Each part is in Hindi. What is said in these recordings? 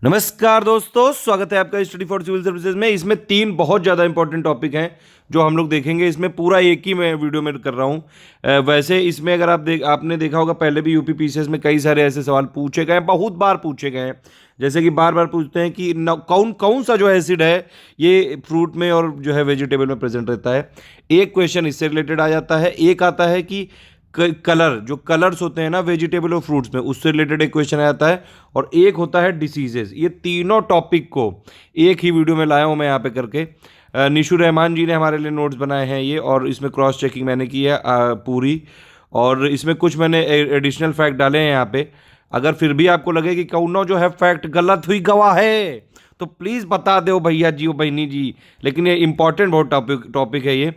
नमस्कार दोस्तों, स्वागत है आपका स्टडी फॉर सिविल सर्विसेज में। इसमें 3 बहुत ज़्यादा इंपॉर्टेंट टॉपिक हैं जो हम लोग देखेंगे। इसमें पूरा एक ही मैं वीडियो में कर रहा हूँ। वैसे इसमें अगर आपने देखा होगा, पहले भी यूपी पीसीएस में कई सारे ऐसे सवाल पूछे गए हैं, बहुत बार पूछे गए हैं। जैसे कि बार बार पूछते हैं कि कौन कौन सा जो एसिड है ये फ्रूट में और जो है वेजिटेबल में प्रेजेंट रहता है। एक क्वेश्चन इससे रिलेटेड आ जाता है, एक आता है कि कलर, जो कलर्स होते हैं ना वेजिटेबल और फ्रूट्स में, उससे रिलेटेड एक क्वेश्चन आ जाता है, और एक होता है डिसीजेस। ये तीनों टॉपिक को एक ही वीडियो में लाया हूं मैं यहाँ पे करके। निशु रहमान जी ने हमारे लिए नोट्स बनाए हैं ये, और इसमें क्रॉस चेकिंग मैंने की है पूरी, और इसमें कुछ मैंने एडिशनल फैक्ट डाले हैं यहाँ पे। अगर फिर भी आपको लगे कि कौनो जो है फैक्ट गलत हुई गवाह है तो प्लीज़ बता दो भैया जी, बहनी जी। लेकिन ये इंपॉर्टेंट बहुत टॉपिक है ये।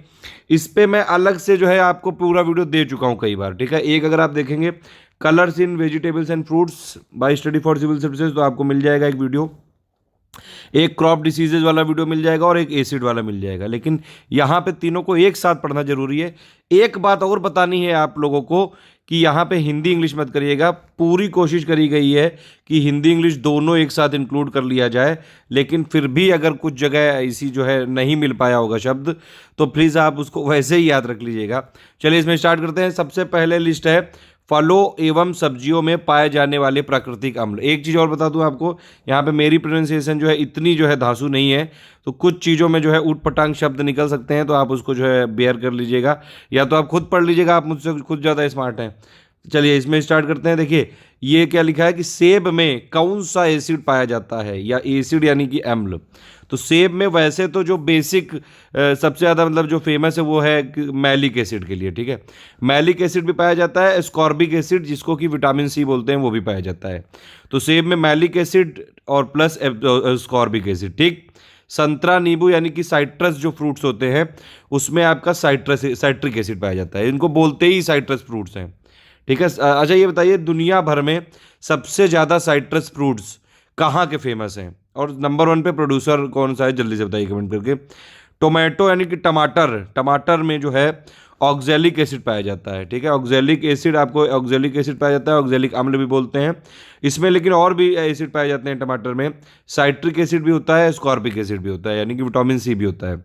इस पे मैं अलग से जो है आपको पूरा वीडियो दे चुका हूँ कई बार, ठीक है। एक अगर आप देखेंगे colours in vegetables and fruits by study for civil services, तो आपको मिल जाएगा एक वीडियो। एक क्रॉप डिसीजेज वाला वीडियो मिल जाएगा और एक एसिड वाला मिल जाएगा। लेकिन यहाँ पे तीनों को एक साथ पढ़ना जरूरी है। एक बात और बतानी है आप लोगों को कि यहाँ पे हिंदी इंग्लिश मत करिएगा। पूरी कोशिश करी गई है कि हिंदी इंग्लिश दोनों एक साथ इंक्लूड कर लिया जाए, लेकिन फिर भी अगर कुछ जगह ऐसी जो है नहीं मिल पाया होगा शब्द, तो प्लीज़ आप उसको वैसे ही याद रख लीजिएगा। चलिए इसमें स्टार्ट करते हैं। सबसे पहले लिस्ट है फलों एवं सब्जियों में पाए जाने वाले प्राकृतिक अम्ल। एक चीज़ और बता दूं आपको, यहाँ पे मेरी प्रोनाउंसिएशन जो है इतनी जो है धांसू नहीं है, तो कुछ चीज़ों में जो है ऊट पटांग शब्द निकल सकते हैं, तो आप उसको जो है बेयर कर लीजिएगा, या तो आप खुद पढ़ लीजिएगा, आप मुझसे खुद ज़्यादा स्मार्ट हैं। चलिए इसमें स्टार्ट करते हैं। देखिए ये क्या लिखा है कि सेब में कौन सा एसिड पाया जाता है, या एसिड यानी कि अम्ल। तो सेब में वैसे तो जो बेसिक सबसे ज़्यादा मतलब जो फेमस है वो है मैलिक एसिड के लिए, ठीक है। मैलिक एसिड भी पाया जाता है, एस्कॉर्बिक एसिड जिसको कि विटामिन सी बोलते हैं वो भी पाया जाता है। तो सेब में मैलिक एसिड और प्लस एस्कॉर्बिक एसिड, ठीक। संतरा नींबू यानी कि साइट्रस जो फ्रूट्स होते हैं उसमें आपका साइट्रिक एसिड पाया जाता है। इनको बोलते ही साइट्रस फ्रूट्स हैं, ठीक है। अच्छा ये बताइए दुनिया भर में सबसे ज़्यादा साइट्रस फ्रूट्स कहाँ के फेमस हैं, और नंबर 1 पे प्रोड्यूसर कौन सा है, जल्दी से बताइए कमेंट करके। टोमेटो यानी कि टमाटर में जो है ऑक्जेलिक एसिड पाया जाता है, ठीक है। ऑक्जेलिक एसिड, आपको ऑक्जेलिक एसिड पाया जाता है, ऑक्जेलिक अम्ल भी बोलते हैं इसमें। लेकिन और भी एसिड पाए जाते हैं टमाटर में। साइट्रिक एसिड भी होता है, एस्कॉर्बिक एसिड भी होता है, यानी कि विटामिन सी भी होता है।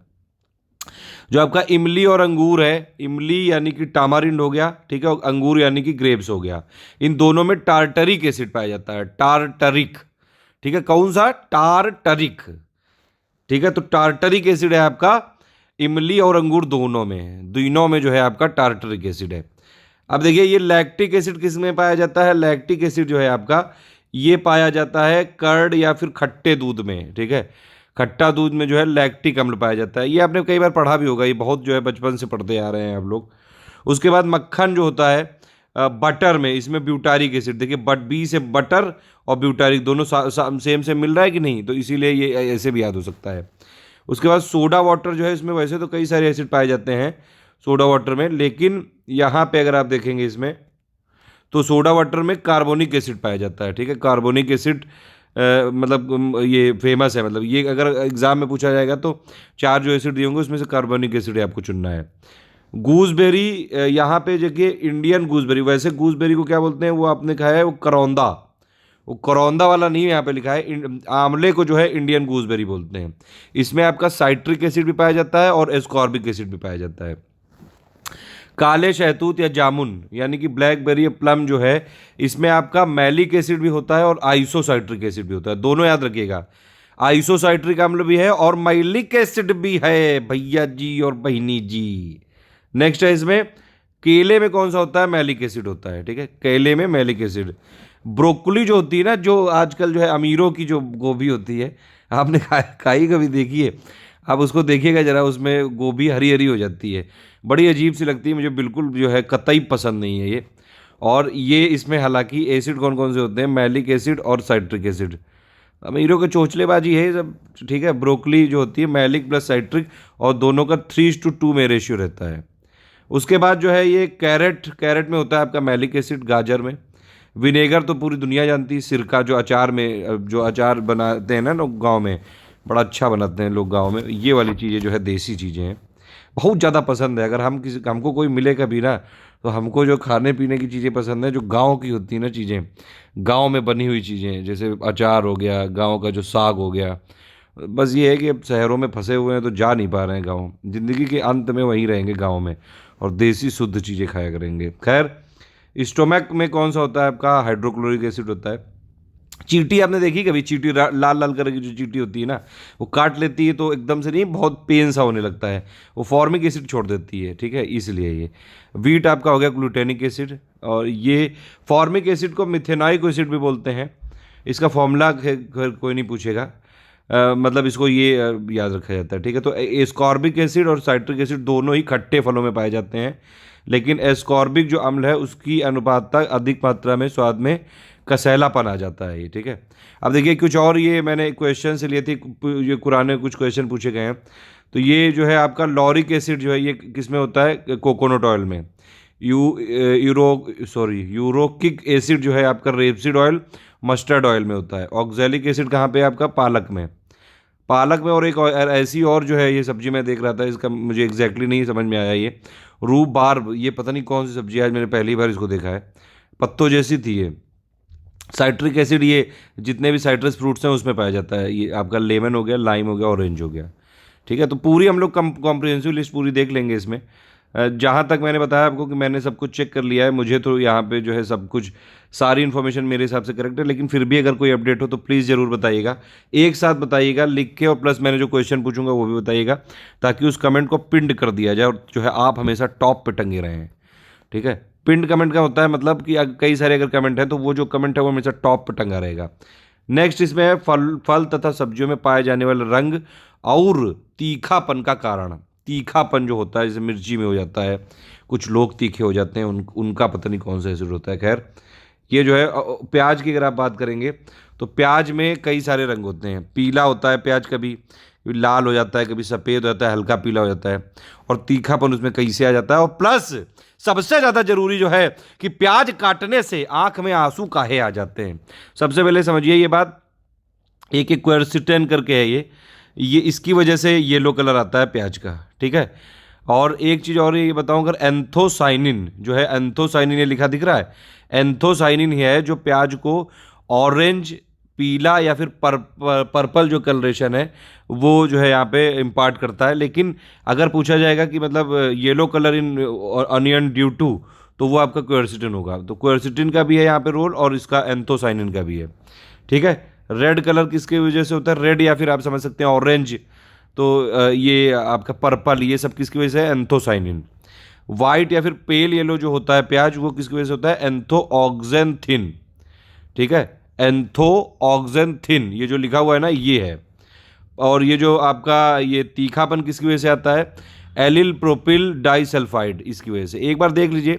जो आपका इमली और अंगूर है, इमली यानी कि टामारिंड हो गया, ठीक है, और अंगूर यानी कि ग्रेप्स हो गया, इन दोनों में टार्टरिक एसिड पाया जाता है, टार्टरिक, ठीक है। कौन सा? टार्टरिक, ठीक है। तो टार्टरिक एसिड है आपका इमली और अंगूर दोनों में जो है आपका टार्टरिक एसिड है। अब देखिए ये लैक्टिक एसिड किस में पाया जाता है। लैक्टिक एसिड जो है आपका ये पाया जाता है कर्ड या फिर खट्टे दूध में, ठीक है। खट्टा दूध में जो है लैक्टिक अम्ल पाया जाता है। ये आपने कई बार पढ़ा भी होगा, ये बहुत जो है बचपन से पढ़ते आ रहे हैं आप लोग। उसके बाद मक्खन जो होता है बटर में, इसमें ब्यूटारिक एसिड, देखिए बी से बटर और ब्यूटारिक दोनों सेम से मिल रहा है कि नहीं, तो इसीलिए ये ऐसे भी याद हो सकता है। उसके बाद सोडा वाटर जो है, इसमें वैसे तो कई सारे एसिड पाए जाते हैं सोडा वाटर में, लेकिन यहाँ पे अगर आप देखेंगे इसमें तो सोडा वाटर में कार्बोनिक एसिड पाया जाता है, ठीक है। कार्बोनिक एसिड मतलब ये फेमस है, मतलब ये अगर एग्जाम में पूछा जाएगा तो 4 जो एसिड दिए होंगे उसमें से कार्बोनिक एसिड आपको चुनना है। गूसबेरी, यहाँ पे देखिए इंडियन गूसबेरी, वैसे गूसबेरी को क्या बोलते हैं वो आपने कहा है, वो करौंदा, वो करौंदा वाला नहीं है, यहाँ पे लिखा है आंवले को जो है इंडियन गूसबेरी बोलते हैं। इसमें आपका साइट्रिक एसिड भी पाया जाता है और एस्कॉर्बिक एसिड भी पाया जाता है। काले शहतूत या जामुन यानी कि ब्लैकबेरी या प्लम जो है, इसमें आपका मैलिक एसिड भी होता है और आइसोसाइट्रिक एसिड भी होता है, दोनों याद रखिएगा। आइसोसाइट्रिक अम्ल भी है और मैलिक एसिड भी है भैया जी और बहनी जी। नेक्स्ट है इसमें केले में कौन सा होता है, मैलिक एसिड होता है, ठीक है। केले में मैलिक एसिड। ब्रोकली जो होती है ना, जो आजकल जो है अमीरों की जो गोभी होती है, आपने खाई कभी देखिए, आप उसको देखिएगा जरा, उसमें गोभी हरी हरी हो जाती है, बड़ी अजीब सी लगती है, मुझे बिल्कुल जो है कतई पसंद नहीं है ये। और ये इसमें हालांकि एसिड कौन कौन से होते हैं, मैलिक एसिड और साइट्रिक एसिड। अमीरों के चोचलेबाजी है सब, ठीक है। ब्रोकली जो होती है मैलिक प्लस साइट्रिक, और दोनों का 3:2 में रेशियो रहता है। उसके बाद जो है ये कैरेट में होता है आपका मैलिक एसिड, गाजर में। विनेगर तो पूरी दुनिया जानती है, सिरका जो अचार में, जो अचार बनाते हैं ना लोग गाँव में, बड़ा अच्छा बनाते हैं लोग गाँव में, ये वाली चीज़ें जो है देसी चीज़ें हैं, बहुत ज़्यादा पसंद है। अगर हमको कोई मिले कभी ना, तो हमको जो खाने पीने की चीज़ें पसंद है जो गांव की होती है ना चीज़ें, गांव में बनी हुई चीज़ें, जैसे अचार हो गया, गांव का जो साग हो गया। बस ये है कि अब शहरों में फंसे हुए हैं तो जा नहीं पा रहे हैं गांव, ज़िंदगी के अंत में वहीं रहेंगे गांव में, और देसी शुद्ध चीज़ें खाया करेंगे। खैर, स्टोमक में कौन सा होता है आपका? हाइड्रोक्लोरिक एसिड होता है। चींटी आपने देखी कभी? चींटी लाल लाल कलर की जो चींटी होती है ना, वो काट लेती है तो एकदम से नहीं, बहुत पेन सा होने लगता है, वो फॉर्मिक एसिड छोड़ देती है, ठीक है, इसलिए ये। वीट आपका हो गया ग्लूटेनिक एसिड, और ये फॉर्मिक एसिड को मिथेनॉइक एसिड भी बोलते हैं। इसका फॉर्मूला कोई नहीं पूछेगा, मतलब इसको ये याद रखा जाता है, ठीक है। तो एस्कॉर्बिक एसिड और साइट्रिक एसिड दोनों ही खट्टे फलों में पाए जाते हैं, लेकिन एस्कॉर्बिक जो अम्ल है उसकी अनुपातता अधिक मात्रा में स्वाद में कसैलापन आ जाता है ये, ठीक है। अब देखिए कुछ और, ये मैंने क्वेश्चन से लिए थे, ये कुराने कुछ क्वेश्चन पूछे गए हैं। तो ये जो है आपका लॉरिक एसिड जो है ये किस में होता है? कोकोनट ऑयल में। यूरोकिक एसिड जो है आपका रेपसीड ऑयल, मस्टर्ड ऑयल में होता है। ऑक्जेलिक एसिड कहाँ पे है आपका? पालक में। पालक में, और एक ऐसी और जो है ये सब्जी मैं देख रहा था, इसका मुझे एग्जैक्टली नहीं समझ में आया ये, रूप बार, ये पता नहीं कौन सी सब्जी है, आज मैंने पहली बार इसको देखा है, पत्तों जैसी थी ये। साइट्रिक एसिड ये जितने भी साइट्रस फ्रूट्स हैं उसमें पाया जाता है, ये आपका लेमन हो गया, लाइम हो गया, ऑरेंज हो गया, ठीक है। तो पूरी हम लोग कॉम्प्रिहेंसिव लिस्ट पूरी देख लेंगे इसमें। जहाँ तक मैंने बताया आपको कि मैंने सब कुछ चेक कर लिया है, मुझे तो यहाँ पे जो है सब कुछ, सारी इन्फॉर्मेशन मेरे हिसाब से करेक्ट है, लेकिन फिर भी अगर कोई अपडेट हो तो प्लीज़ ज़रूर बताइएगा, एक साथ बताइएगा लिख के, और प्लस मैंने जो क्वेश्चन पूछूंगा वो भी बताइएगा, ताकि उस कमेंट को पिंड कर दिया जाए और जो है आप हमेशा टॉप पे टंगे रहें, ठीक है। पिंड कमेंट का होता है मतलब कि कई सारे अगर कमेंट हैं तो वो जो कमेंट है वो हमेशा टॉप पे टंगा रहेगा। नेक्स्ट इसमें है फल फल तथा सब्जियों में पाए जाने वाले रंग और तीखापन का कारण। तीखापन जो होता है जैसे मिर्ची में हो जाता है, कुछ लोग तीखे हो जाते हैं, उनका पता नहीं कौन सा एसिड होता है। खैर, ये जो है प्याज की अगर आप बात करेंगे तो प्याज में कई सारे रंग होते हैं। पीला होता है प्याज, कभी लाल हो जाता है, कभी सफ़ेद हो जाता है, हल्का पीला हो जाता है, और तीखापन उसमें कई से आ जाता है। और प्लस सबसे ज़्यादा जरूरी जो है कि प्याज काटने से आंख में आंसू काहे आ जाते हैं। सबसे पहले समझिए ये बात, एक एक क्वेरसिटेन करके है ये इसकी वजह से येलो कलर आता है प्याज का, ठीक है। और एक चीज़ और ये बताऊं, अगर एंथोसाइनिन जो है, एंथोसाइनिन ये लिखा दिख रहा है, एंथोसाइनिन ही है जो प्याज को ऑरेंज, पीला या फिर पर्पल जो कलरेशन है वो जो है यहाँ पे इम्पार्ट करता है। लेकिन अगर पूछा जाएगा कि मतलब yellow colour in onion due to, तो वो आपका क्वेरसिटिन होगा। तो क्वेरसिटिन का भी है यहाँ पे रोल, और इसका एंथोसाइनिन का भी है, ठीक है। रेड कलर किसकी वजह से होता है? रेड, या फिर आप समझ सकते हैं ऑरेंज, तो ये आपका पर्पल, ये सब किसकी वजह से है? एंथोसाइनिन। वाइट या फिर पेल येलो जो होता है प्याज, वो किसकी वजह से होता है? एंथोऑक्जेंथिन, ठीक है। एंथोऑक्जेंथिन ये जो लिखा हुआ है ना, ये है। और ये जो आपका ये तीखापन किसकी वजह से आता है? एलिल प्रोपिल डाइसल्फाइड, इसकी वजह से। एक बार देख लीजिए,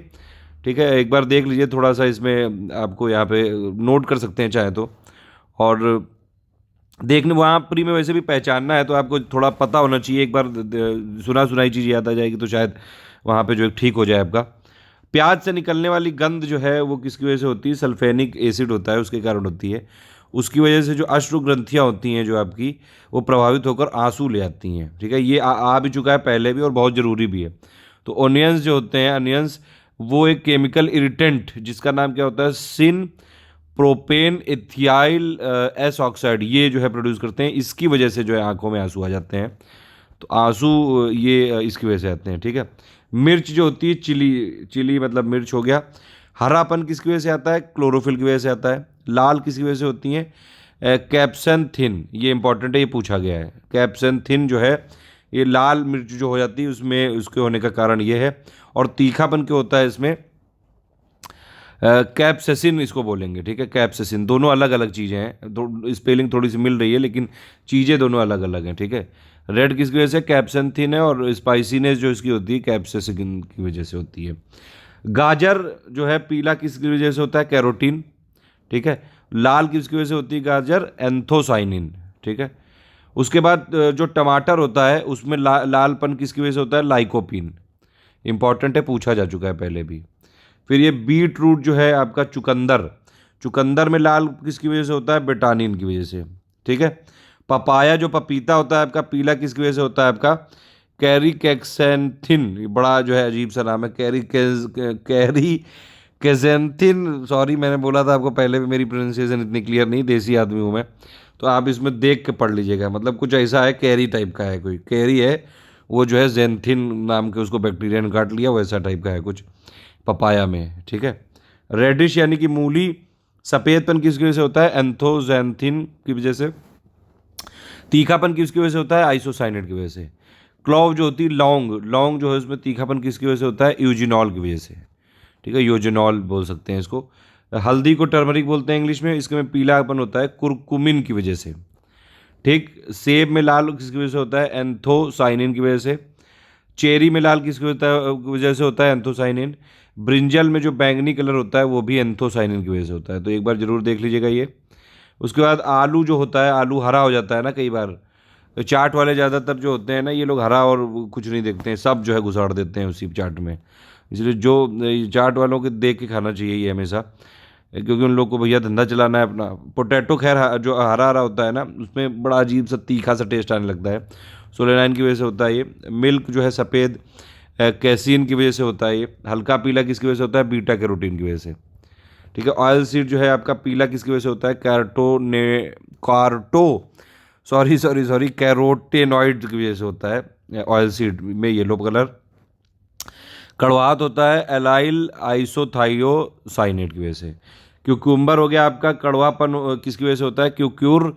ठीक है, एक बार देख लीजिए, थोड़ा सा इसमें आपको यहाँ पे नोट कर सकते हैं चाहे तो। और देखने वहाँ प्री में वैसे भी पहचानना है तो आपको थोड़ा पता होना चाहिए, एक बार सुना सुनाई चीज़ याद आ जाएगी तो शायद वहाँ पे जो ठीक हो जाए आपका। प्याज से निकलने वाली गंध जो है वो किसकी वजह से होती है? सल्फेनिक एसिड होता है, उसके कारण होती है। उसकी वजह से जो अश्रु ग्रंथियाँ होती हैं जो आपकी, वो प्रभावित होकर आंसू ले आती हैं, ठीक है। ये आ भी चुका है पहले भी और बहुत ज़रूरी भी है। तो ओनियंस जो होते हैं, अनियंस, वो एक केमिकल इरिटेंट जिसका नाम क्या होता है? सिन प्रोपेन एथियाइल एस ऑक्साइड, ये जो है प्रोड्यूस करते हैं। इसकी वजह से जो है आंखों में आंसू आ जाते हैं। तो आंसू ये इसकी वजह से आते हैं, ठीक है। मिर्च जो होती है, चिली मतलब मिर्च हो गया। हरापन किसकी वजह से आता है? क्लोरोफिल की वजह से आता है। लाल किसकी वजह से होती हैं? कैप्सेंथिन, ये इंपॉर्टेंट है, ये पूछा गया है। कैप्सेंथिन जो है ये लाल मिर्च जो हो जाती है उसमें, उसके होने का कारण ये है। और तीखापन क्यों होता है इसमें? कैप्सेसिन इसको बोलेंगे, ठीक है। कैप्सेसिन, दोनों अलग अलग चीज़ें हैं, स्पेलिंग थोड़ी सी मिल रही है लेकिन चीज़ें दोनों अलग अलग हैं, ठीक है। रेड किसकी वजह से? कैप्सेंथिन है, और स्पाइसीनेस जो इसकी होती है कैप्सेसिन की वजह से होती है। गाजर जो है पीला किसकी वजह से होता है? कैरोटीन, ठीक है। लाल किसकी वजह से होती है गाजर? एंथोसाइनिन, ठीक है। उसके बाद जो टमाटर होता है उसमें लालपन किसकी वजह से होता है? लाइकोपीन, इंपॉर्टेंट है, पूछा जा चुका है पहले भी। फिर ये बीट रूट जो है आपका, चुकंदर, चुकंदर में लाल किसकी वजह से होता है? बेटानिन की वजह से, ठीक है। पपाया जो पपीता होता है आपका, पीला किसकी वजह से होता है आपका? कैरिकेक्सेंथिन, बड़ा जो है अजीब सा नाम है, कैरी कैजेंथिन। सॉरी, मैंने बोला था आपको पहले भी, मेरी प्रोनाउंसिएशन इतनी क्लियर नहीं, देसी आदमी हूँ मैं, तो आप इसमें देख के पढ़ लीजिएगा। मतलब कुछ ऐसा है, कैरी टाइप का है, कोई कैरी है, वो जो है जेंथिन नाम के उसको बैक्टीरिया ने काट लिया, वैसा टाइप का है कुछ पपाया में, ठीक है। रेडिश यानी कि मूली, सफ़ेदपन किसकी वजह से होता है? एंथोजैंथिन की वजह से। तीखापन किसकी वजह से होता है? आइसोसाइनेट की वजह से। क्लॉव जो होती है, लौंग, लौंग जो है उसमें तीखापन किसकी वजह से होता है? यूजिनॉल की वजह से, ठीक है, यूजिनॉल बोल सकते हैं इसको। हल्दी को टर्मरिक बोलते हैं इंग्लिश में, इसके में पीलापन होता है कुरकुमिन की वजह से, ठीक। सेब में लाल किसकी वजह से होता है? एंथोसाइनिन की वजह से। चेरी में लाल किसकी वजह से होता है? एंथोसाइनिन। ब्रिंजल में जो बैंगनी कलर होता है वो भी एंथोसाइनिन की वजह से होता है, तो एक बार जरूर देख लीजिएगा ये। उसके बाद आलू जो होता है, आलू हरा हो जाता है ना कई बार, तो चाट वाले ज़्यादातर जो होते हैं ना, ये लोग हरा और कुछ नहीं देखते हैं, सब जो है घुसाड़ देते हैं उसी चाट में। इसलिए जो चाट वालों के देख के खाना चाहिए ये हमेशा, क्योंकि उन लोग को भैया धंधा चलाना है अपना। पोटैटो खैर जो हरा हरा होता है ना, उसमें बड़ा अजीब सा तीखा सा टेस्ट आने लगता है, सोलेनाइन की वजह से होता है ये। मिल्क जो है सफ़ेद, कैसीन की वजह से होता है ये। हल्का पीला किसकी वजह से होता है? बीटा कैरोटीन की वजह से, ठीक है। ऑयल सीड जो है आपका पीला किसकी वजह से होता है? कार्टो सॉरी कैरोटेनॉइड की वजह से होता है ऑयल सीड में येलो कलर। कड़वाहट होता है एलाइल आइसोथायोसाइनेट की वजह से। क्यूक्यूम्बर हो गया आपका, कड़वापन किसकी वजह से होता है? क्यूक्यूर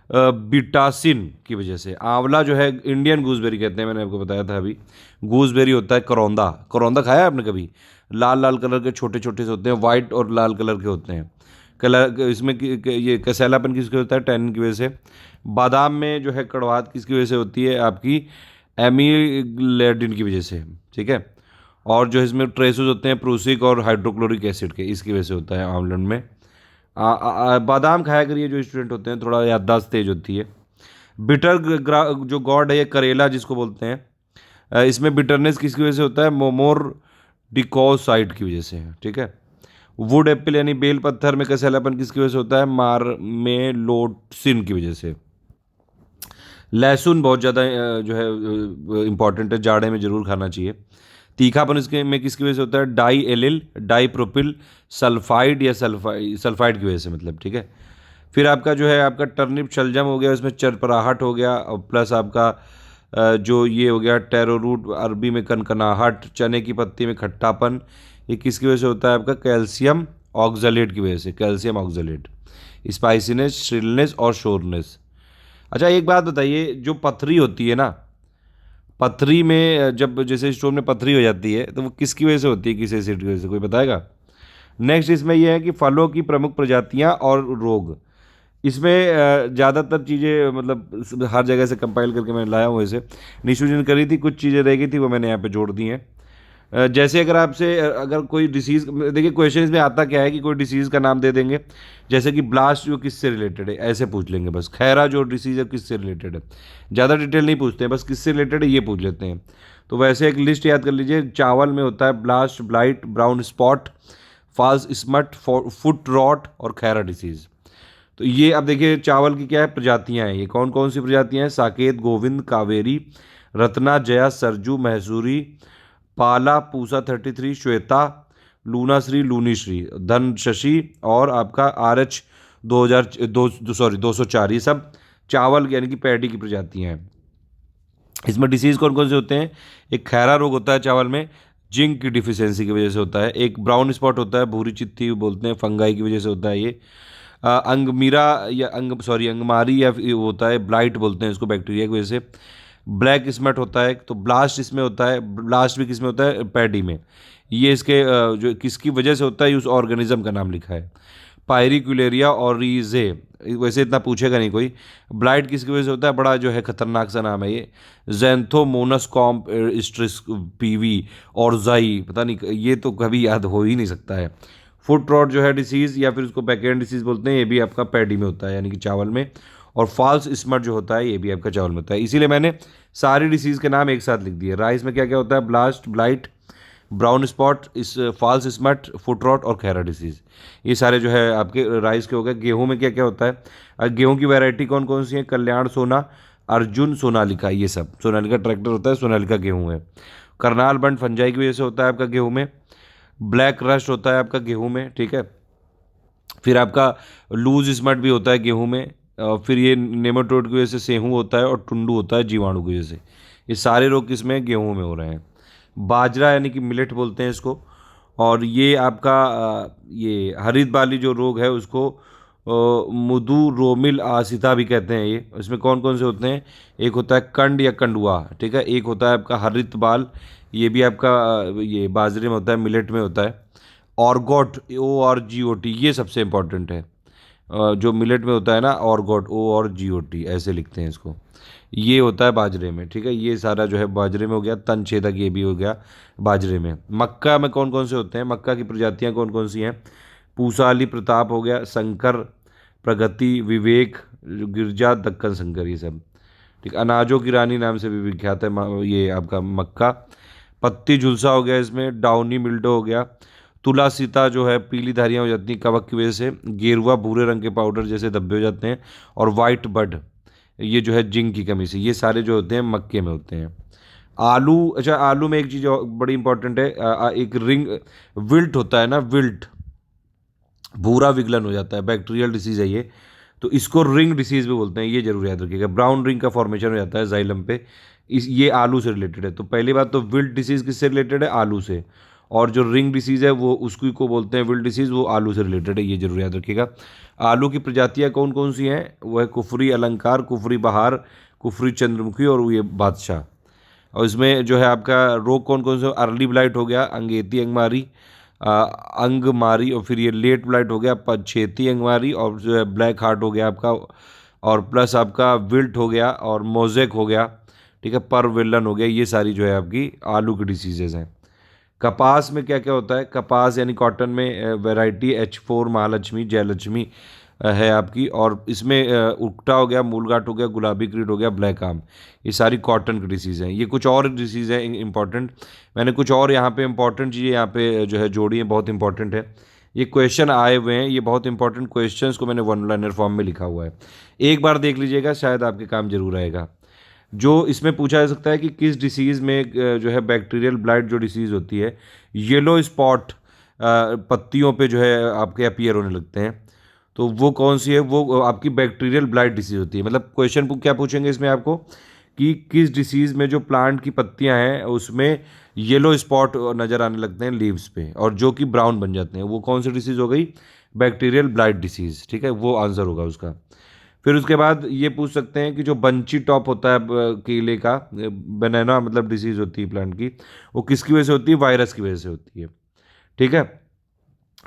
बिटासिन की वजह से। आंवला जो है इंडियन गूसबेरी कहते हैं, मैंने आपको बताया था अभी। गूसबेरी होता है करौंदा, करौंदा खाया है आपने कभी? लाल लाल कलर के छोटे छोटे से होते हैं, वाइट और लाल कलर के होते हैं। कलर इसमें ये कसैलापन किसकी होता है? टैनिन की वजह से। बादाम में जो है कड़वाहट किसकी वजह से होती है? आपकी एमीग्लेडिन की वजह से, ठीक है। और जो इसमें ट्रेसेस होते हैं प्रूसिक और हाइड्रोक्लोरिक एसिड के, इसकी वजह से होता है आंवलन में। बादाम खाया करिए जो स्टूडेंट होते हैं, थोड़ा याददाश्त तेज होती है। बिटर जो गॉड है ये करेला जिसको बोलते हैं, इसमें बिटरनेस किसकी वजह से होता है? मोमोर डिकोसाइड की वजह से, ठीक है। वुड एप्पल यानी बेल पत्थर में कसैलापन किसकी वजह से होता है? मार्मेलोसिन की वजह से। लहसुन बहुत ज़्यादा जो है इम्पॉर्टेंट है, जाड़े में ज़रूर खाना चाहिए। तीखापन इसके में किसकी वजह से होता है? डाई एलिल डाईप्रोपिल सल्फाइड या सल्फाइड की वजह से, मतलब, ठीक है। फिर आपका जो है आपका टर्निप शलजम हो गया, उसमें चरपराहट हो गया, और प्लस आपका जो ये हो गया टेरो रूट, अरबी में कनकनाहट, चने की पत्ती में खट्टापन, ये किसकी वजह से होता है? आपका कैल्शियम ऑक्जेलेट की वजह से, कैल्शियम ऑक्जेलेट। स्पाइसीनेस, श्रिलनेस और शोरनेस। अच्छा एक बात बताइए, जो पथरी होती है ना, पथरी में जब जैसे स्टोन में पथरी हो जाती है तो वो किसकी वजह से होती है? किस एसिड की वजह से, कोई बताएगा? नेक्स्ट इसमें यह है कि फलों की प्रमुख प्रजातियां और रोग। इसमें ज़्यादातर चीज़ें मतलब हर जगह से कंपाइल करके मैं लाया हूँ इसे। निशु जी ने करी थी, कुछ चीज़ें रह गई थी वो मैंने यहाँ पे जोड़ दी हैं। जैसे अगर आपसे अगर कोई डिसीज़, देखिए क्वेश्चन में आता क्या है कि कोई डिसीज़ का नाम दे देंगे, जैसे कि ब्लास्ट जो किससे रिलेटेड है ऐसे पूछ लेंगे बस। खैरा जो डिसीज़ है किससे रिलेटेड है, ज़्यादा डिटेल नहीं पूछते हैं, बस किससे रिलेटेड है ये पूछ लेते हैं। तो वैसे एक लिस्ट याद कर लीजिए। चावल में होता है blast, blight, brown spot, false smut, foot rot और खैरा डिसीज़। तो ये अब देखिए चावल की क्या है प्रजातियां हैं, ये कौन कौन सी प्रजातियां हैं? साकेत, गोविंद, कावेरी, रत्ना, जया, सरजू, मैसूरी, पाला, पूसा 33, श्वेता, लूनाश्री, लूनीश्री, धन शशि और आपका RH 204, ये सब चावल यानी कि पैडी की प्रजातियां हैं। इसमें डिसीज़ कौन कौन से होते हैं? एक खैरा रोग होता है चावल में, जिंक की डिफिशियंसी की वजह से होता है। एक ब्राउन स्पॉट होता है, भूरी चित्ती बोलते हैं, फंगाई की वजह से होता है ये। अंगमीरा या अंगमारी या फिर होता है ब्लाइट बोलते हैं इसको, बैक्टीरिया की वजह से। ब्लैक स्मट होता है, तो ब्लास्ट इसमें होता है, ब्लास्ट भी किसमें होता है? पैडी में। ये इसके जो किसकी वजह से होता है, उस ऑर्गेनिज्म का नाम लिखा है। पायरिक्यूलेरिया और रीजे, वैसे इतना पूछेगा नहीं कोई। ब्लाइट किसकी वजह से होता है? बड़ा जो है खतरनाक सा नाम है ये, जैंथोमोनस कॉम्प स्ट्रिस पीवी और जाई, पता नहीं, ये तो कभी याद हो ही नहीं सकता है। फुट रॉट जो है डिसीज़ या फिर उसको बैकएंड डिसीज़ बोलते हैं, ये भी आपका पैडी में होता है यानी कि चावल में। और फॉल्स स्मट जो होता है ये भी आपका चावल में होता है। इसीलिए मैंने सारी डिसीज़ के नाम एक साथ लिख दिए। राइस में क्या क्या होता है? ब्लास्ट, ब्लाइट, ब्राउन स्पॉट, इस फॉल्स स्मट, फुट रॉट और खैरा डिसीज़, ये सारे जो है आपके राइस के हो गए। गेहूं में क्या क्या होता है? गेहूं की वैरायटी कौन कौन सी है? कल्याण सोना, अर्जुन सोनालिका, ये सब सोनालिका ट्रैक्टर होता है, सोनालिका गेहूँ है। करनाल बंड फंजाई की वजह से होता है आपका गेहूँ में। ब्लैक रस्ट होता है आपका गेहूँ में, ठीक है। फिर आपका लूज स्मट भी होता है गेहूं में। फिर ये नेमाटोड की वजह से सेहू होता है, और टुंडू होता है जीवाणु की वजह से। ये सारे रोग किसमें, गेहूं में हो रहे हैं। बाजरा यानी कि मिलेट बोलते हैं इसको। और ये आपका ये हरित बाली जो रोग है उसको मुदु रोमिल आसिता भी कहते हैं। ये इसमें कौन कौन से होते हैं, एक होता है कंड या कंडुआ, ठीक है। एक होता है आपका हरित बाल, ये भी आपका ये बाजरे में होता है, मिलेट में होता है। ऑर्गोट, ORGOT, ये सबसे इम्पोर्टेंट है। जो मिलेट में होता है ना, ऑर्गोट, ORGOT ऐसे लिखते हैं इसको। ये होता है बाजरे में, ठीक है। ये सारा जो है बाजरे में हो गया। तन छेदक ये भी हो गया बाजरे में। मक्का में कौन कौन से होते हैं, मक्का की प्रजातियां कौन कौन सी हैं, पूसाली, प्रताप हो गया, शंकर, प्रगति, विवेक, गिरजा, दक्कन शंकर, ये सब, ठीक। अनाजों की रानी नाम से भी विख्यात है ये आपका मक्का। पत्ती झुलसा हो गया, इसमें डाउनी मिल्डो हो गया। तुला सीता जो है पीली धारियाँ हो जाती हैं कवक की वजह से। गेरुआ भूरे रंग के पाउडर जैसे धब्बे हो जाते हैं। और वाइट बड, ये जो है जिंक की कमी से। ये सारे जो होते हैं मक्के में होते हैं। आलू, अच्छा आलू में एक चीज़ बड़ी इंपॉर्टेंट है, एक रिंग विल्ट होता है ना, विल्ट, भूरा विगलन हो जाता है, बैक्टीरियल डिसीज है ये। तो इसको रिंग डिसीज भी बोलते हैं, ये जरूर याद रखिएगा। ब्राउन रिंग का फॉर्मेशन हो जाता है जाइलम पे। ये आलू से रिलेटेड है। तो पहली बात तो विल्ट डिसीज किससे रिलेटेड है, आलू से। और जो रिंग डिसीज है वो उसकी को बोलते हैं विल्ट डिसीज, वो आलू से रिलेटेड है, ये जरूर याद रखिएगा। आलू की प्रजातियाँ कौन कौन सी हैं, वो है कुफरी अलंकार, कुफरी बहार, कुफरी चंद्रमुखी, और ये बादशाह। और इसमें जो है आपका रोग कौन कौन से, अर्ली ब्लाइट हो गया, अंगेती अंगमारी, अंगमारी, और फिर ये लेट ब्लाइट हो गया, पछेती अंगमारी, और जो है ब्लैक हार्ट हो गया आपका, और प्लस आपका विल्ट हो गया, और मोजेक हो गया, ठीक है, पर विलन हो गया। ये सारी जो है आपकी आलू की डिसीजेज हैं। कपास में क्या क्या होता है, कपास यानी कॉटन में वैरायटी H4 महालक्ष्मी, जयलक्ष्मी है आपकी। और इसमें उकटा हो गया, मूलगाट हो गया, गुलाबी कीट हो गया, ब्लैक आर्म, ये सारी कॉटन की डिसीज़ हैं। ये कुछ और डिसीज़ हैं इंपॉर्टेंट, मैंने कुछ और यहाँ पे इंपॉर्टेंट चीज़ें यहाँ पे जो है जोड़ी हैं, बहुत इंपॉर्टेंट है। ये क्वेश्चन आए हुए हैं, ये बहुत इंपॉर्टेंट क्वेश्चंस को मैंने वन लाइनर फॉर्म में लिखा हुआ है, एक बार देख लीजिएगा, शायद आपके काम जरूर आएगा। जो इसमें पूछा जा सकता है कि किस डिसीज़ में जो है बैक्टीरियल ब्लाइट जो डिसीज़ होती है, येलो स्पॉट पत्तियों पे जो है आपके अपीयर होने लगते हैं, तो वो कौन सी है, वो आपकी बैक्टीरियल ब्लाइट डिसीज़ होती है। मतलब क्वेश्चन क्या पूछेंगे इसमें आपको कि किस डिसीज़ में जो प्लांट की पत्तियां हैं उसमें येलो स्पॉट नज़र आने लगते हैं लीव्स पे, और जो कि ब्राउन बन जाते हैं, वो कौन सी डिसीज़ हो गई, बैक्टीरियल ब्लाइट डिसीज़, ठीक है, वो आंसर होगा उसका। फिर उसके बाद ये पूछ सकते हैं कि जो बंची टॉप होता है केले का, बनाना मतलब डिसीज़ होती है प्लांट की, वो किसकी वजह से होती है, वायरस की वजह से होती है, ठीक है।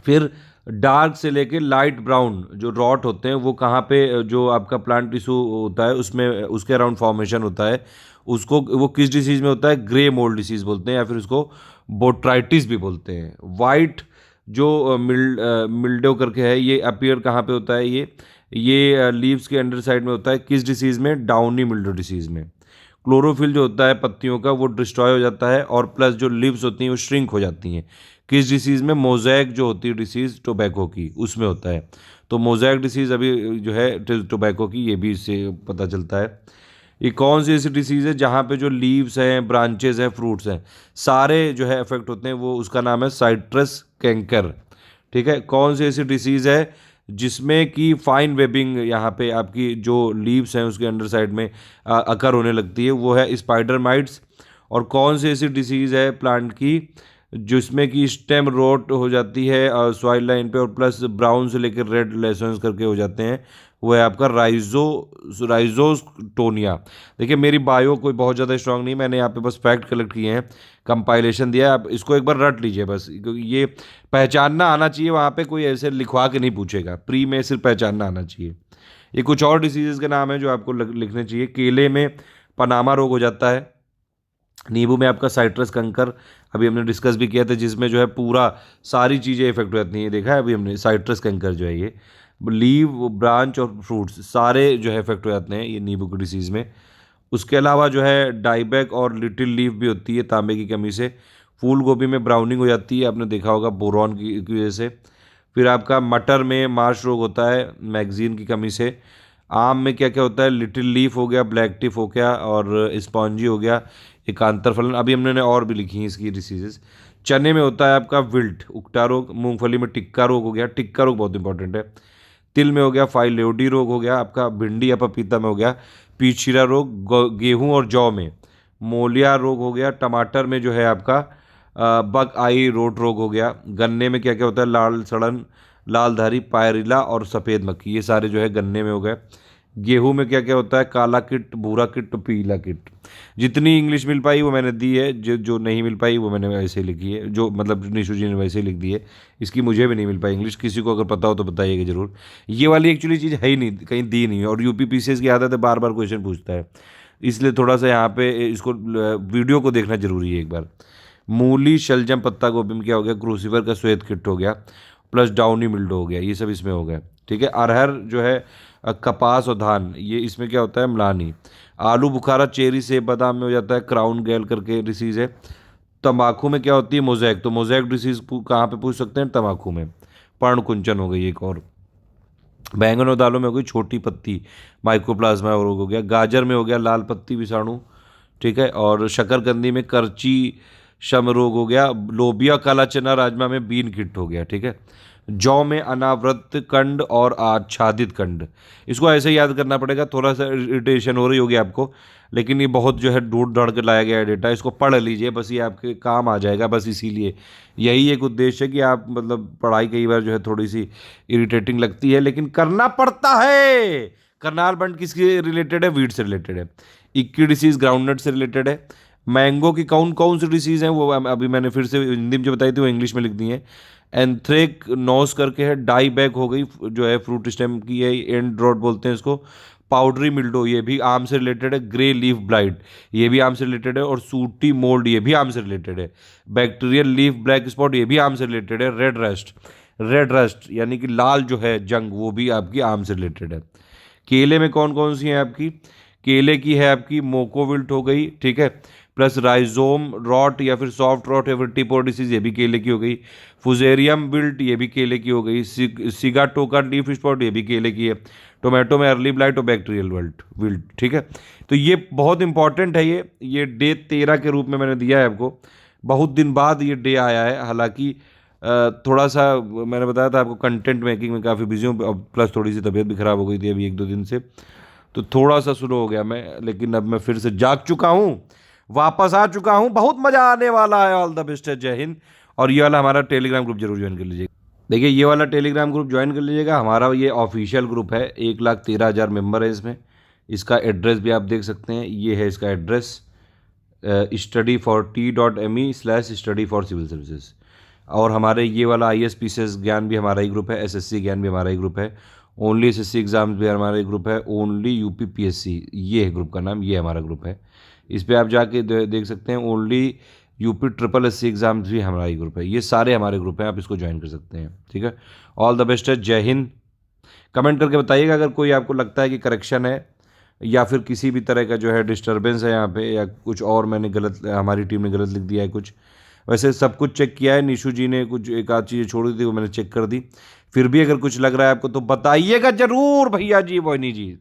फिर डार्क से लेके लाइट ब्राउन जो रॉट होते हैं वो कहाँ पे, जो आपका प्लांट टिश्यू होता है उसमें उसके अराउंड फॉर्मेशन होता है, उसको वो किस डिसीज़ में होता है, ग्रे मोल्ड डिसीज़ बोलते हैं, या फिर उसको बोट्राइटिस भी बोलते हैं। वाइट जो मिल्ड्यू करके है, ये अपीयर कहाँ पे होता है, ये लीव्स के अंडर साइड में होता है, किस डिसीज़ में, डाउनी मिल्ड्यू डिसीज़ में। क्लोरोफिल जो होता है पत्तियों का वो डिस्ट्रॉय हो जाता है, और प्लस जो लीव्स होती हैं वो श्रिंक हो जाती हैं, किस डिसीज़ में, मोज़ैक जो होती है डिसीज़ टोबैको की, उसमें होता है। तो मोज़ैक डिसीज़ अभी जो है टोबैको की, ये भी इससे पता चलता है। ये कौन सी ऐसी डिसीज़ है जहाँ पे जो लीव्स हैं, ब्रांचेस हैं, फ्रूट्स हैं, सारे जो है अफेक्ट होते हैं, वो उसका नाम है साइट्रस कैंकर, ठीक है। कौन सी ऐसी डिसीज़ है जिसमें कि फाइन वेबिंग यहाँ पे आपकी जो लीव्स हैं उसके अंडर साइड में अकर होने लगती है, वो है स्पाइडर माइट्स। और कौन सी ऐसी डिसीज़ है प्लांट की जिसमें कि स्टेम रोट हो जाती है और सॉइल लाइन पे, और प्लस ब्राउन से लेकर रेड लेसन्स करके हो जाते हैं, वो है आपका राइजोस्टोनिया। देखिए मेरी बायो कोई बहुत ज़्यादा स्ट्रांग नहीं, मैंने यहाँ पे बस फैक्ट कलेक्ट किए हैं, कंपाइलेशन दिया है, आप इसको एक बार रट लीजिए बस, क्योंकि ये पहचानना आना चाहिए, वहाँ पे कोई ऐसे लिखवा के नहीं पूछेगा, प्री में सिर्फ पहचानना आना चाहिए। ये कुछ और डिसीजेज़ के नाम है जो आपको लिखने चाहिए। केले में पनामा रोग हो जाता है, नींबू में आपका साइट्रस कंकर, अभी हमने डिस्कस भी किया था, जिसमें जो है पूरा सारी चीज़ें इफेक्ट हो जाती हैं, देखा है अभी हमने, साइट्रस कंकर जो है ये लीव, ब्रांच और फ्रूट्स सारे जो है इफेक्ट हो जाते हैं ये नींबू की डिसीज़ में। उसके अलावा जो है डाइबैक और लिटिल लीफ भी होती है तांबे की कमी से। फूल गोभी में ब्राउनिंग हो जाती है, आपने देखा होगा बोरॉन की वजह से। फिर आपका मटर में मार्श रोग होता है मैगजीन की कमी से। आम में क्या क्या होता है, लिटिल लीफ हो गया, ब्लैक टिप हो गया और स्पॉन्जी हो गया, एकांतर फलन, अभी हमने और भी लिखी हैं इसकी डिसीजेस। चने में होता है आपका विल्ट, उकटा रोग। मूंगफली में टिक्का रोग हो गया, टिक्का रोग बहुत इंपॉर्टेंट है। तिल में हो गया फाइलेओडी रोग हो गया आपका। भिंडी या पपीता में हो गया पीछीरा रोग। गेहूं और जौ में मोलिया रोग हो गया। टमाटर में जो है आपका बग आई रोट रोग हो गया। गन्ने में क्या क्या होता है, लाल सड़न, लालधारी, पायरिला और सफ़ेद मक्खी, ये सारे जो है गन्ने में हो गए। गेहूं में क्या क्या होता है, काला किट, भूरा किट, पीला किट। जितनी इंग्लिश मिल पाई वो मैंने दी है, जो जो नहीं मिल पाई वो मैंने वैसे लिखी है, जो मतलब निशु जी ने वैसे लिख दी है। इसकी मुझे भी नहीं मिल पाई इंग्लिश, किसी को अगर पता हो तो बताइएगा जरूर। ये वाली एक्चुअली चीज़ है ही नहीं, कहीं दी नहीं है, और यूपीपीसीएस की आदत है बार बार क्वेश्चन पूछता है, इसलिए थोड़ा सा यहाँ पे इसको वीडियो को देखना जरूरी है एक बार। मूली, शलजम, पत्ता गोभी में क्या हो गया, क्रूसीफर का श्वेत किट हो गया, प्लस डाउनी मिल्ड हो गया, ये सब इसमें हो गया। ठीक है। अरहर जो है कपास और धान, ये इसमें क्या होता है, म्लानी। आलू बुखारा, चेरी, सेब, बादाम में हो जाता है क्राउन गैल करके डिसीज़ है। तंबाकू में क्या होती है, मोजैक, तो मोजैक डिसीज़ कहाँ पे पूछ सकते हैं, तंबाकू में। पर्ण कुंचन हो गई एक और। बैंगन और दालों में हो गई छोटी पत्ती, माइकोप्लाज्मा रोग हो गया। गाजर में हो गया लाल पत्ती विषाणु। ठीक है। और शकरकंदी में करची शम रोग हो गया। लोबिया, काला चना, राजमा में बीन किट हो गया। ठीक है। जौ में अनावृत कंड और आच्छादित कंड, इसको ऐसे याद करना पड़ेगा, थोड़ा सा इरिटेशन हो रही होगी आपको, लेकिन ये बहुत जो है ढूंढ ढांड के लाया गया है डेटा, इसको पढ़ लीजिए बस, ये आपके काम आ जाएगा बस। इसीलिए यही एक उद्देश्य है कि आप मतलब पढ़ाई कई बार जो है थोड़ी सी इरिटेटिंग लगती है, लेकिन करना पड़ता है। करनाल बंड किसके रिलेटेड है, वीट से रिलेटेड है। इक्की डिसीज ग्राउंडनट से रिलेटेड है। मैंगो की कौन कौन सी डिसीज़ हैं वो अभी मैंने फिर से हिंदी में जो बताई थी वो इंग्लिश में लिख दी है। एंथ्रेक नोस करके है, डाई बैक हो गई जो है फ्रूट स्टेम की है, एंड रॉट बोलते हैं इसको। पाउडरी मिल्डो, ये भी आम से रिलेटेड है। ग्रे लीफ ब्लाइट, ये भी आम से रिलेटेड है। और सूटी मोल्ड, ये भी आम से रिलेटेड है। बैक्टीरियल लीफ ब्लैक स्पॉट, ये भी आम से रिलेटेड है। रेड रस्ट, रेड रस्ट यानी कि लाल जो है जंग, वो भी आपकी आम से रिलेटेड है। केले में कौन कौन सी है आपकी, केले की है आपकी मोकोविल्ट हो गई। ठीक है। प्लस राइजोम रॉट या फिर सॉफ्ट रॉट या फिर टिपोर डिसीज, ये भी केले की हो गई। फुजेरियम विल्ट, ये भी केले की हो गई। सिगाटोका लीफ स्पॉट, ये भी केले की है। टोमेटो में अर्ली ब्लाइट और बैक्टीरियल विल्ट। ठीक है। तो ये बहुत इंपॉर्टेंट है। ये डे 13 के रूप में मैंने दिया है आपको, बहुत दिन बाद ये डे आया है। हालांकि थोड़ा सा मैंने बताया था आपको कंटेंट मेकिंग में काफ़ी बिजी हूँ, प्लस थोड़ी सी तबीयत भी ख़राब हो गई थी अभी 1-2 दिन से, तो थोड़ा सा स्लो हो गया मैं, लेकिन अब मैं फिर से जाग चुका हूँ, वापस आ चुका हूँ। बहुत मज़ा आने वाला है। ऑल द बेस्ट है। जय हिंद। और ये वाला हमारा टेलीग्राम ग्रुप जरूर ज्वाइन कर लीजिएगा। देखिए ये वाला टेलीग्राम ग्रुप ज्वाइन कर लीजिएगा, हमारा ये ऑफिशियल ग्रुप है। 1,13,000 मेंबर है इसमें। इसका एड्रेस भी आप देख सकते हैं, ये है इसका address, study4t.me/study for civil services। और हमारे ये वाला ISPCS ज्ञान भी हमारा ही ग्रुप है, SSC ज्ञान भी हमारा ही ग्रुप है, ओनली SSC एग्ज़ाम्स भी हमारा ही ग्रुप है, ओनली UPPSC, ये है ग्रुप का नाम, ये हमारा ग्रुप है। इस पर आप जाके देख सकते हैं, ओनली UPSSC एग्ज़ाम्स भी हमारा ही ग्रुप है। ये सारे हमारे ग्रुप हैं, आप इसको ज्वाइन कर सकते हैं। ठीक है। ऑल द बेस्ट है। जय हिंद। कमेंट करके बताइएगा अगर कोई आपको लगता है कि करेक्शन है या फिर किसी भी तरह का जो है डिस्टर्बेंस है यहाँ पे, या कुछ और मैंने गलत, हमारी टीम ने गलत लिख दिया है कुछ। वैसे सब कुछ चेक किया है, निशु जी ने कुछ एक आध चीज़ें छोड़ दी थी वो मैंने चेक कर दी। फिर भी अगर कुछ लग रहा है आपको तो बताइएगा ज़रूर भैया जी, मोहिनी जी।